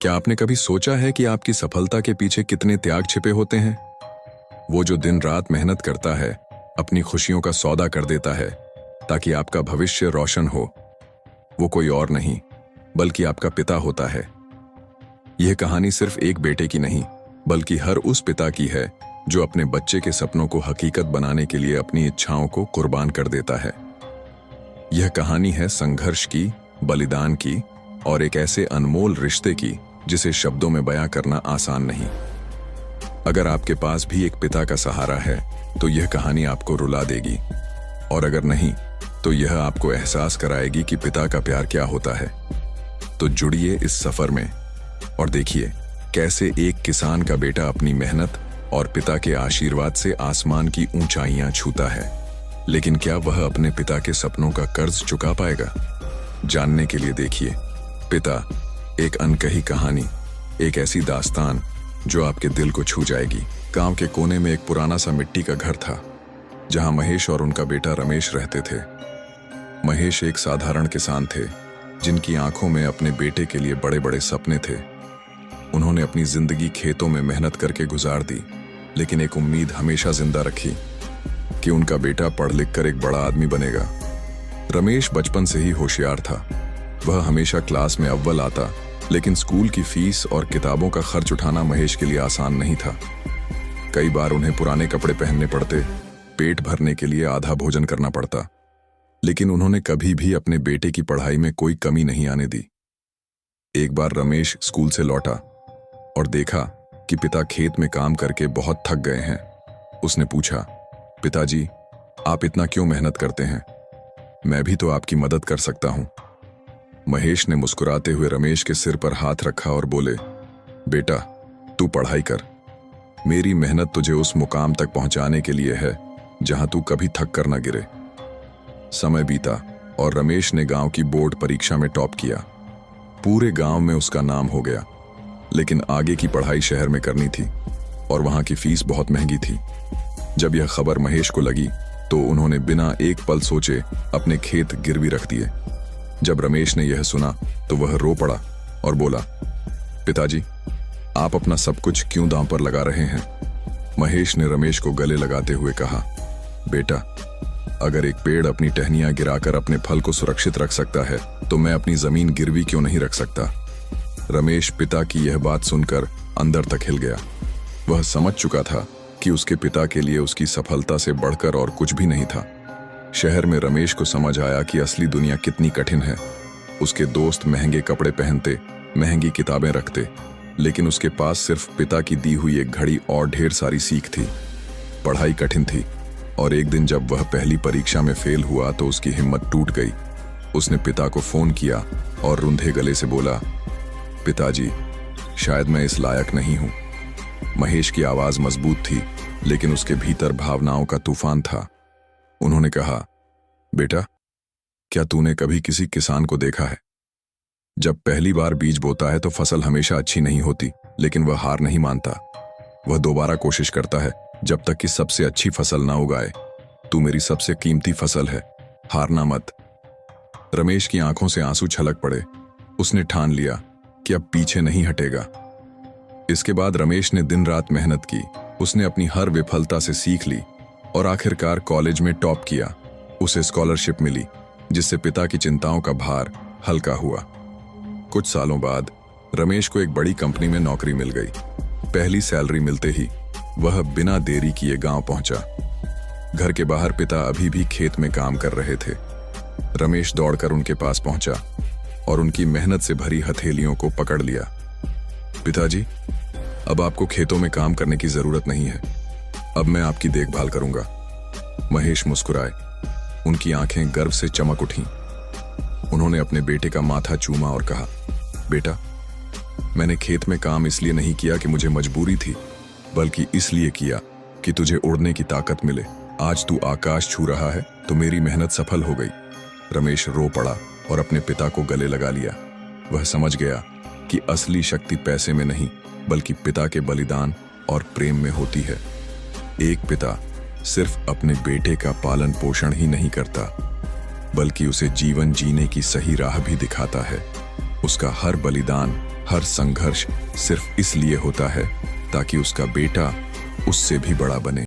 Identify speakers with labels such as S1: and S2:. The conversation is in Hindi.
S1: क्या आपने कभी सोचा है कि आपकी सफलता के पीछे कितने त्याग छिपे होते हैं? वो जो दिन रात मेहनत करता है, अपनी खुशियों का सौदा कर देता है ताकि आपका भविष्य रोशन हो, वो कोई और नहीं बल्कि आपका पिता होता है। यह कहानी सिर्फ एक बेटे की नहीं, बल्कि हर उस पिता की है जो अपने बच्चे के सपनों को हकीकत बनाने के लिए अपनी इच्छाओं को कुर्बान कर देता है। यह कहानी है संघर्ष की, बलिदान की और एक ऐसे अनमोल रिश्ते की जिसे शब्दों में बयां करना आसान नहीं। अगर आपके पास भी एक पिता का सहारा है तो यह कहानी आपको रुला देगी, और अगर नहीं तो यह आपको एहसास कराएगी कि पिता का प्यार क्या होता है। तो जुड़िए इस सफर में और देखिए कैसे एक किसान का बेटा अपनी मेहनत और पिता के आशीर्वाद से आसमान की ऊंचाइयां छूता है। लेकिन क्या वह अपने पिता के सपनों का कर्ज चुका पाएगा? जानने के लिए देखिए पिता, एक अनकही कहानी, एक ऐसी दास्तान जो आपके दिल को छू जाएगी। गांव के कोने में एक पुराना सा मिट्टी का घर था जहां महेश और उनका बेटा रमेश रहते थे। महेश एक साधारण किसान थे जिनकी आंखों में अपने बेटे के लिए बड़े बड़े सपने थे। उन्होंने अपनी जिंदगी खेतों में मेहनत करके गुजार दी, लेकिन एक उम्मीद हमेशा जिंदा रखी कि उनका बेटा पढ़ लिख कर एक बड़ा आदमी बनेगा। रमेश बचपन से ही होशियार था। वह हमेशा क्लास में अव्वल आता, लेकिन स्कूल की फीस और किताबों का खर्च उठाना महेश के लिए आसान नहीं था। कई बार उन्हें पुराने कपड़े पहनने पड़ते, पेट भरने के लिए आधा भोजन करना पड़ता, लेकिन उन्होंने कभी भी अपने बेटे की पढ़ाई में कोई कमी नहीं आने दी। एक बार रमेश स्कूल से लौटा और देखा कि पिता खेत में काम करके बहुत थक गए हैं। उसने पूछा, पिताजी, आप इतना क्यों मेहनत करते हैं? मैं भी तो आपकी मदद कर सकता हूं। महेश ने मुस्कुराते हुए रमेश के सिर पर हाथ रखा और बोले, बेटा, तू पढ़ाई कर। मेरी मेहनत तुझे उस मुकाम तक पहुंचाने के लिए है जहां तू कभी थक कर न गिरे। समय बीता और रमेश ने गांव की बोर्ड परीक्षा में टॉप किया। पूरे गांव में उसका नाम हो गया, लेकिन आगे की पढ़ाई शहर में करनी थी और वहां की फीस बहुत महंगी थी। जब यह खबर महेश को लगी तो उन्होंने बिना एक पल सोचे अपने खेत गिरवी रख दिए। जब रमेश ने यह सुना तो वह रो पड़ा और बोला, पिताजी, आप अपना सब कुछ क्यों दांव पर लगा रहे हैं? महेश ने रमेश को गले लगाते हुए कहा, बेटा, अगर एक पेड़ अपनी टहनियां गिराकर अपने फल को सुरक्षित रख सकता है तो मैं अपनी जमीन गिरवी क्यों नहीं रख सकता? रमेश पिता की यह बात सुनकर अंदर तक हिल गया। वह समझ चुका था कि उसके पिता के लिए उसकी सफलता से बढ़कर और कुछ भी नहीं था। शहर में रमेश को समझ आया कि असली दुनिया कितनी कठिन है। उसके दोस्त महंगे कपड़े पहनते, महंगी किताबें रखते, लेकिन उसके पास सिर्फ पिता की दी हुई एक घड़ी और ढेर सारी सीख थी। पढ़ाई कठिन थी और एक दिन जब वह पहली परीक्षा में फेल हुआ तो उसकी हिम्मत टूट गई। उसने पिता को फोन किया और रुंधे गले से बोला, पिताजी, शायद मैं इस लायक नहीं हूं। महेश की आवाज मजबूत थी, लेकिन उसके भीतर भावनाओं का तूफान था। उन्होंने कहा, बेटा, क्या तूने कभी किसी किसान को देखा है? जब पहली बार बीज बोता है तो फसल हमेशा अच्छी नहीं होती, लेकिन वह हार नहीं मानता। वह दोबारा कोशिश करता है जब तक कि सबसे अच्छी फसल ना उगाए। तू मेरी सबसे कीमती फसल है, हारना मत। रमेश की आंखों से आंसू छलक पड़े। उसने ठान लिया कि अब पीछे नहीं हटेगा। इसके बाद रमेश ने दिन रात मेहनत की। उसने अपनी हर विफलता से सीख ली और आखिरकार कॉलेज में टॉप किया। उसे स्कॉलरशिप मिली, जिससे पिता की चिंताओं का भार हल्का हुआ। कुछ सालों बाद रमेश को एक बड़ी कंपनी में नौकरी मिल गई। पहली सैलरी मिलते ही वह बिना देरी किए गांव पहुंचा। घर के बाहर पिता अभी भी खेत में काम कर रहे थे। रमेश दौड़कर उनके पास पहुंचा और उनकी मेहनत से भरी हथेलियों को पकड़ लिया। पिताजी, अब आपको खेतों में काम करने की जरूरत नहीं है। अब मैं आपकी देखभाल करूंगा। महेश मुस्कुराए। उनकी आंखें गर्व से चमक उठीं। उन्होंने अपने बेटे का माथा चूमा और कहा, बेटा, मैंने खेत में काम इसलिए नहीं किया कि मुझे मजबूरी थी, बल्कि इसलिए किया कि तुझे उड़ने की ताकत मिले। आज तू आकाश छू रहा है तो मेरी मेहनत सफल हो गई। रमेश रो पड़ा और अपने पिता को गले लगा लिया। वह समझ गया कि असली शक्ति पैसे में नहीं, बल्कि पिता के बलिदान और प्रेम में होती है। एक पिता सिर्फ अपने बेटे का पालन पोषण ही नहीं करता, बल्कि उसे जीवन जीने की सही राह भी दिखाता है। उसका हर बलिदान, हर संघर्ष सिर्फ इसलिए होता है ताकि उसका बेटा उससे भी बड़ा बने।